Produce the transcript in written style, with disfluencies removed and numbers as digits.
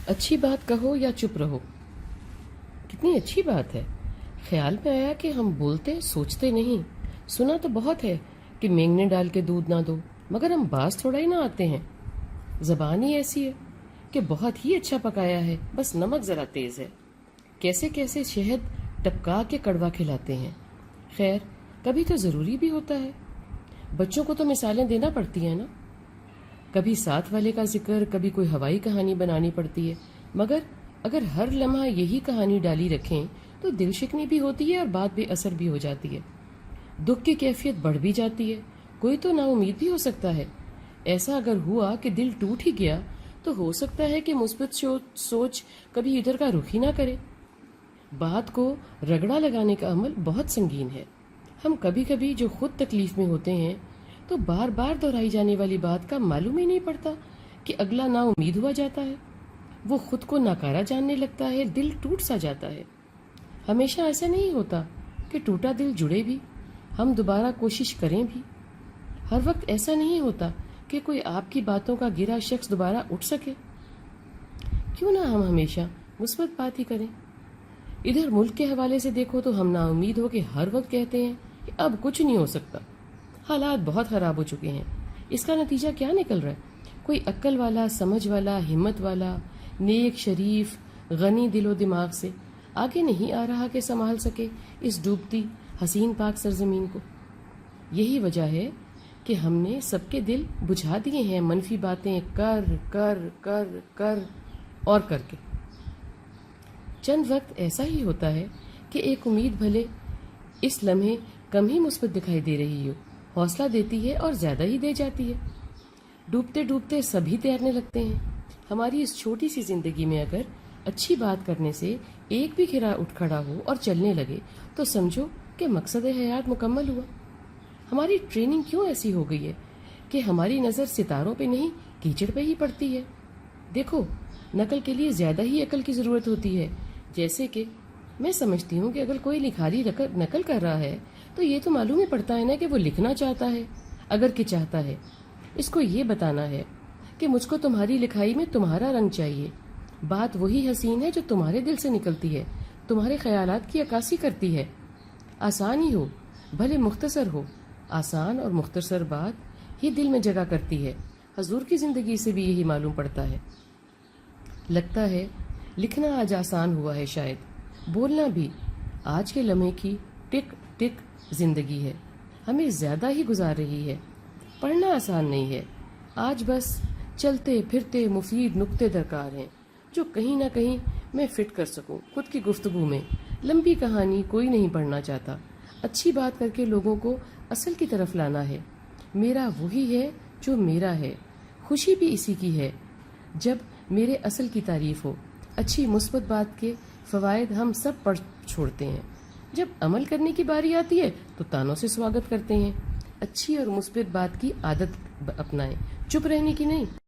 اچھی بات کہو یا چپ رہو، کتنی اچھی بات ہے۔ خیال میں آیا کہ ہم بولتے سوچتے نہیں۔ سنا تو بہت ہے کہ مینگنے ڈال کے دودھ نہ دو، مگر ہم باز تھوڑا ہی نہ آتے ہیں۔ زبان ہی ایسی ہے کہ بہت ہی اچھا پکایا ہے، بس نمک ذرا تیز ہے۔ کیسے کیسے شہد ٹپکا کے کڑوا کھلاتے ہیں۔ خیر، کبھی تو ضروری بھی ہوتا ہے۔ بچوں کو تو مثالیں دینا پڑتی ہیں نا، کبھی ساتھ والے کا ذکر، کبھی کوئی ہوائی کہانی بنانی پڑتی ہے۔ مگر اگر ہر لمحہ یہی کہانی ڈالی رکھیں تو دل شکنی بھی ہوتی ہے اور بات بے اثر بھی ہو جاتی ہے۔ دکھ کی کیفیت بڑھ بھی جاتی ہے، کوئی تو نا امید بھی ہو سکتا ہے۔ ایسا اگر ہوا کہ دل ٹوٹ ہی گیا تو ہو سکتا ہے کہ مثبت سوچ کبھی ادھر کا رخ ہی نہ کرے۔ بات کو رگڑا لگانے کا عمل بہت سنگین ہے۔ ہم کبھی کبھی جو خود تکلیف میں ہوتے ہیں تو بار بار دہرائی جانے والی بات کا معلوم ہی نہیں پڑتا کہ اگلا نا امید ہوا جاتا ہے، وہ خود کو ناکارہ جاننے لگتا ہے، دل ٹوٹ سا جاتا ہے۔ ہمیشہ ایسا نہیں ہوتا کہ ٹوٹا دل جڑے بھی، ہم دوبارہ کوشش کریں بھی۔ ہر وقت ایسا نہیں ہوتا کہ کوئی آپ کی باتوں کا گرا شخص دوبارہ اٹھ سکے۔ کیوں نہ ہم ہمیشہ مثبت بات ہی کریں۔ ادھر ملک کے حوالے سے دیکھو تو ہم نا امید ہو کے ہر وقت کہتے ہیں کہ اب کچھ نہیں ہو سکتا، حالات بہت خراب ہو چکے ہیں۔ اس کا نتیجہ کیا نکل رہا ہے؟ کوئی عقل والا، سمجھ والا، ہمت والا، نیک، شریف، غنی دل و دماغ سے آگے نہیں آ رہا کہ سنبھال سکے اس ڈوبتی حسین پاک سرزمین کو۔ یہی وجہ ہے کہ ہم نے سب کے دل بجھا دیے ہیں منفی باتیں کر کر کر کر اور کر کے۔ چند وقت ایسا ہی ہوتا ہے کہ ایک امید بھلے اس لمحے کم ہی مثبت دکھائی دے رہی ہو، حوصلہ دیتی ہے اور زیادہ ہی دے جاتی ہے۔ ڈوبتے ڈوبتے سبھی تیرنے لگتے ہیں۔ ہماری اس چھوٹی سی زندگی میں اگر اچھی بات کرنے سے ایک بھی گھرا اٹھ کھڑا ہو اور چلنے لگے تو سمجھو کہ مقصد حیات مکمل ہوا۔ ہماری ٹریننگ کیوں ایسی ہو گئی ہے کہ ہماری نظر ستاروں پہ نہیں کیچڑ پہ ہی پڑتی ہے؟ دیکھو، نقل کے لیے زیادہ ہی عقل کی ضرورت ہوتی ہے۔ جیسے کہ میں سمجھتی ہوں کہ اگر کوئی لکھاری نقل کر رہا ہے تو یہ تو معلوم ہی پڑتا ہے نا کہ وہ لکھنا چاہتا ہے، اگر کہ چاہتا ہے۔ اس کو یہ بتانا ہے کہ مجھ کو تمہاری لکھائی میں تمہارا رنگ چاہیے۔ بات وہی حسین ہے جو تمہارے دل سے نکلتی ہے، تمہارے خیالات کی عکاسی کرتی ہے۔ آسان ہی ہو، بھلے مختصر ہو، آسان اور مختصر بات ہی دل میں جگہ کرتی ہے۔ حضور کی زندگی سے بھی یہی معلوم پڑتا ہے۔ لگتا ہے لکھنا آج آسان ہوا ہے، شاید بولنا بھی آج کے لمحے کی ٹک ٹک زندگی ہے، ہمیں زیادہ ہی گزار رہی ہے۔ پڑھنا آسان نہیں ہے، آج بس چلتے پھرتے مفید نکتے درکار ہیں جو کہیں نہ کہیں میں فٹ کر سکوں خود کی گفتگو میں۔ لمبی کہانی کوئی نہیں پڑھنا چاہتا، اچھی بات کر کے لوگوں کو اصل کی طرف لانا ہے۔ میرا وہی ہے جو میرا ہے، خوشی بھی اسی کی ہے جب میرے اصل کی تعریف ہو۔ اچھی مثبت بات کے فوائد ہم سب پڑھ چھوڑتے ہیں، جب عمل کرنے کی باری آتی ہے تو تانوں سے سواگت کرتے ہیں۔ اچھی اور مثبت بات کی عادت اپنائیں، چپ رہنے کی نہیں۔